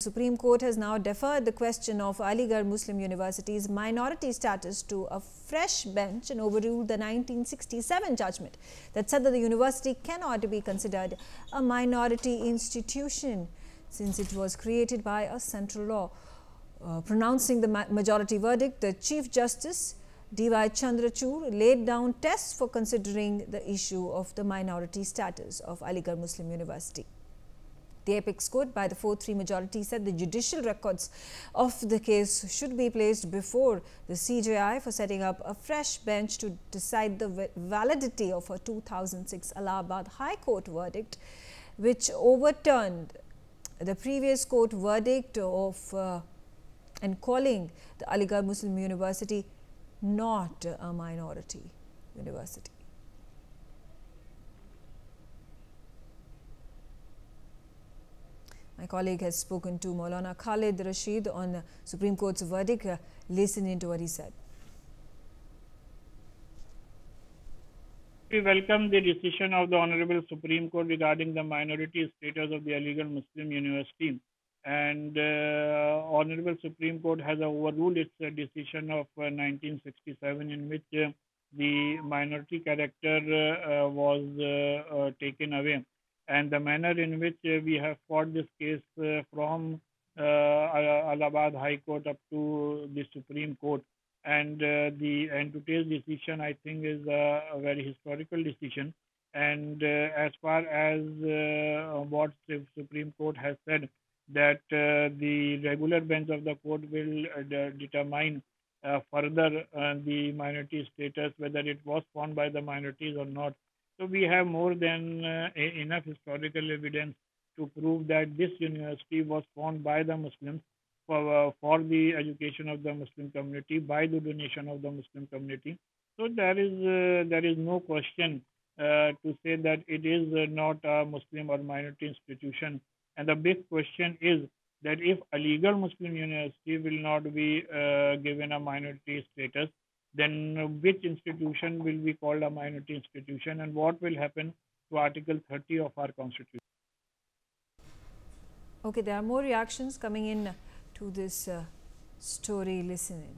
Supreme Court has now deferred the question of Aligarh Muslim University's minority status to a fresh bench and overruled the 1967 judgment that said that the university cannot be considered a minority institution since it was created by a central law. Pronouncing the majority verdict, the Chief Justice D.Y. Chandrachud laid down tests for considering the issue of the minority status of Aligarh Muslim University. The apex court by the 4-3 majority said the judicial records of the case should be placed before the CJI for setting up a fresh bench to decide the validity of a 2006 Allahabad High Court verdict, which overturned the previous court verdict of and calling the Aligarh Muslim University not a minority university. My colleague has spoken to Maulana Khalid Rashid on the Supreme Court's verdict. Listen into what he said. We welcome the decision of the Honorable Supreme Court regarding the minority status of the Aligarh Muslim University. And Honorable Supreme Court has overruled its decision of 1967 in which the minority character was taken away. And the manner in which we have fought this case from Allahabad High Court up to the Supreme Court, and today's decision, I think, is a very historical decision. And as far as what the Supreme Court has said, that the regular bench of the court will determine further the minority status, whether it was found by the minorities or not. So we have more than enough historical evidence to prove that this university was founded by the Muslims for the education of the Muslim community, by the donation of the Muslim community. So there is no question to say that it is not a Muslim or minority institution. And the big question is that if Aligarh Muslim University will not be given a minority status, then which institution will be called a minority institution, and what will happen to Article 30 of our Constitution? Okay, there are more reactions coming in to this story. Listen in.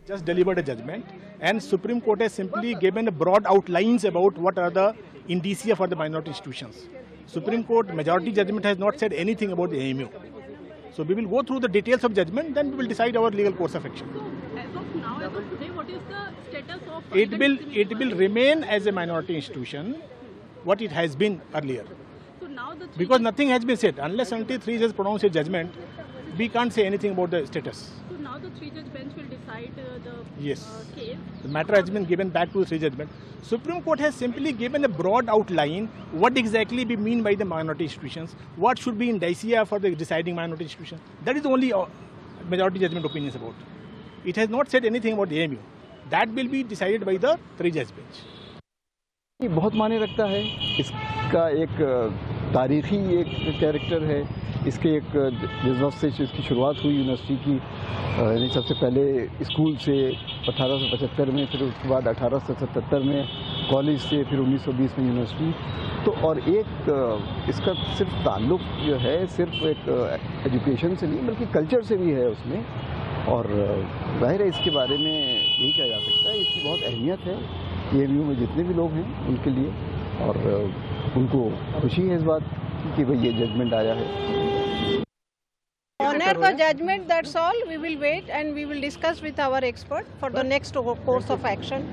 Just delivered a judgment, and Supreme Court has simply given broad outlines about what are the indicia for the minority institutions. Supreme Court majority judgment has not said anything about the AMU. So we will go through the details of judgment, then we will decide our legal course of action. So as of now, as of today, what is the status of it will remain as a minority institution, what it has been earlier. So now because nothing has been said. Unless until 3 judges pronounce a judgment, we can't say anything about the status. So now the 3-judge bench will decide the case. The matter has been given back to the 3-judge bench. Supreme Court has simply given a broad outline what exactly we mean by the minority institutions, what should be indicia for the deciding minority institution. That is the only majority judgment opinions about. It has not said anything about the AMU. That will be decided by the 3-judge bench. बहुत मायने रखता है, इसका एक तारीखी एक character है, इसके एक बिजनेस से इसकी शुरुआत हुई यूनिवर्सिटी की, यानी सबसे पहले स्कूल से 1875 में, फिर उसके बाद 1877 में कॉलेज से, फिर 1920 में यूनिवर्सिटी। तो और एक इसका सिर्फ ताल्लुक़ जो है सिर्फ एक एजुकेशन से नहीं बल्कि कल्चर से भी है उसमें, और जाहिर है इसके बारे में यही कहा जा सकता है इसकी बहुत अहमियत है AMU में जितने भी लोग हैं उनके लिए, और उनको खुशी है इस बात की कि भाई ये जजमेंट आया है। Honor the judgment, that's all. We will wait and we will discuss with our expert for the next course of action.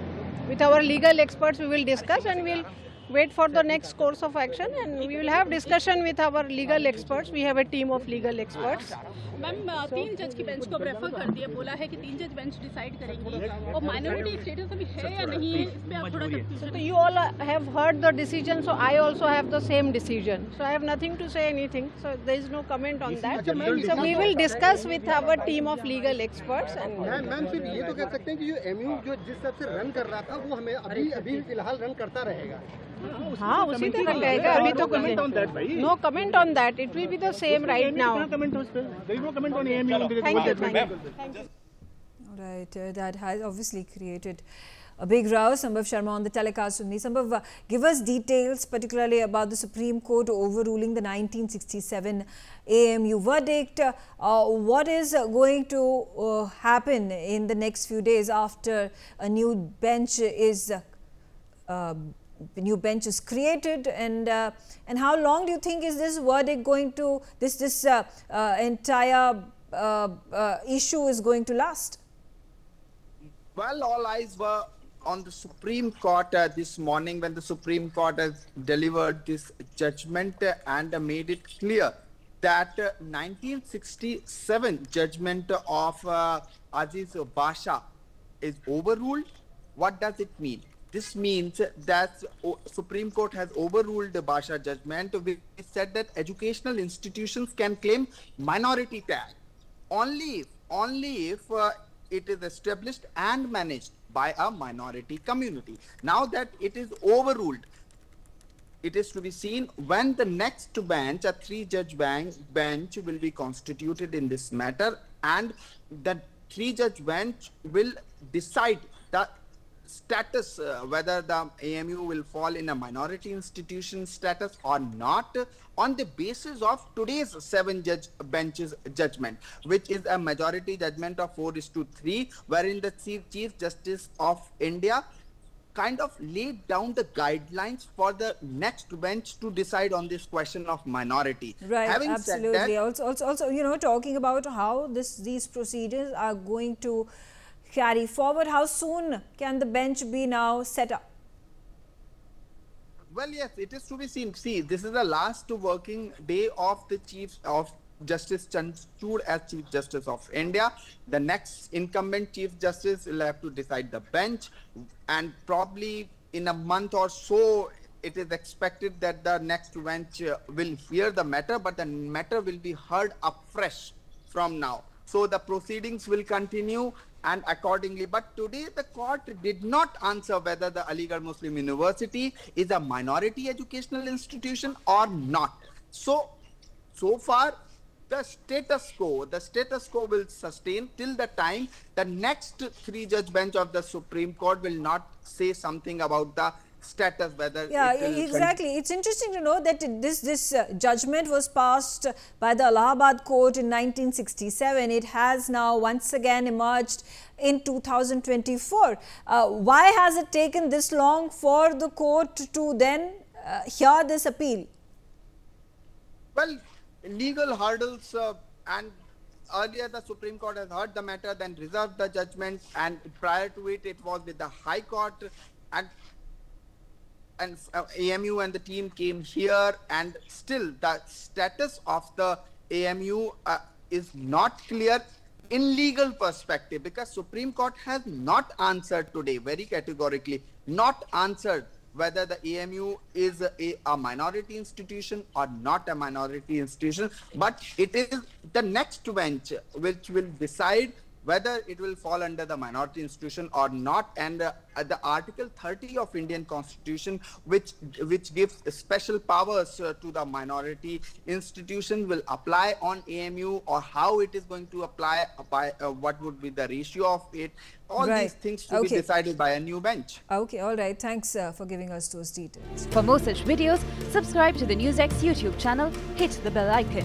With our legal experts we will discuss and we will wait for the next course of action, and we will have discussion with our legal experts. We have a team of legal experts. Ma'am 3 जज की bench को refer कर दिया, बोला है कि 3 जज bench decide करेंगी, और माइनॉरिटी स्टेटस अभी है या नहीं है, इस पे आप थोड़ा confusion. So you all have heard the decision, so I also have the same decision. So I have nothing to say anything. So there is no comment on that. So we will discuss with our team of legal experts. And ma'am सिर्फ ये तो कह सकते हैं कि जो AMU जो जिस हिसाब से रन कर रहा था वो हमें अभी फिलहाल रन करता रहेगा। हाँ, उसी तरह कहेगा, अभी तो no comment on that. It will be the same right now. There is no comment on AMU. Thank you. All right, that has obviously created a big row. Sambhav Sharma on the telecast with me. Sambhav, give us details particularly about the Supreme Court overruling the 1967 AMU verdict. What is going to happen in the next few days after a new bench is created, and how long do you think is this verdict going to, this entire issue is going to last? Well, all eyes were on the Supreme Court this morning when the Supreme Court has delivered this judgment and made it clear that 1967 judgment of Aziz Basha is overruled. What does it mean? This means that Supreme Court has overruled the Basha judgment, which said that educational institutions can claim minority tag only if it is established and managed by a minority community. Now that it is overruled, it is to be seen when the next bench, a 3-judge bench, will be constituted in this matter, and the 3-judge bench will decide the status, whether the AMU will fall in a minority institution status or not, on the basis of today's 7-judge bench's judgment, which is a majority judgment of 4:3, wherein the Chief Justice of India kind of laid down the guidelines for the next bench to decide on this question of minority. Right, Having absolutely. said that, also, you know, talking about how these procedures are going to carry forward, how soon can the bench be now set up? Well, yes, it is to be seen. See, this is the last working day of the Justice Chandrachud as Chief Justice of India. The next incumbent Chief Justice will have to decide the bench, and probably in a month or so, it is expected that the next bench will hear the matter, but the matter will be heard afresh from now. So the proceedings will continue and accordingly. But today the court did not answer whether the Aligarh Muslim University is a minority educational institution or not. So far the status quo will sustain till the time the next 3-judge bench of the Supreme Court will not say something about the status, whether exactly. It's interesting to know that this judgment was passed by the Allahabad Court in 1967. It has now once again emerged in 2024. Why has it taken this long for the court to then hear this appeal? Well, legal hurdles, and earlier the Supreme Court has heard the matter, then reserved the judgment, and prior to it, it was with the High Court, and AMU and the team came here, and still the status of the AMU is not clear in legal perspective, because Supreme Court has not answered today very categorically, not answered whether the AMU is a minority institution or not a minority institution, but it is the next bench which will decide whether it will fall under the minority institution or not. And the Article 30 of Indian Constitution, which gives special powers to the minority institution, will apply on AMU, or how it is going to apply, by what would be the ratio of it. All these things to be decided by a new bench. Okay, all right. Thanks for giving us those details. For more such videos, subscribe to the NewsX YouTube channel, hit the bell icon.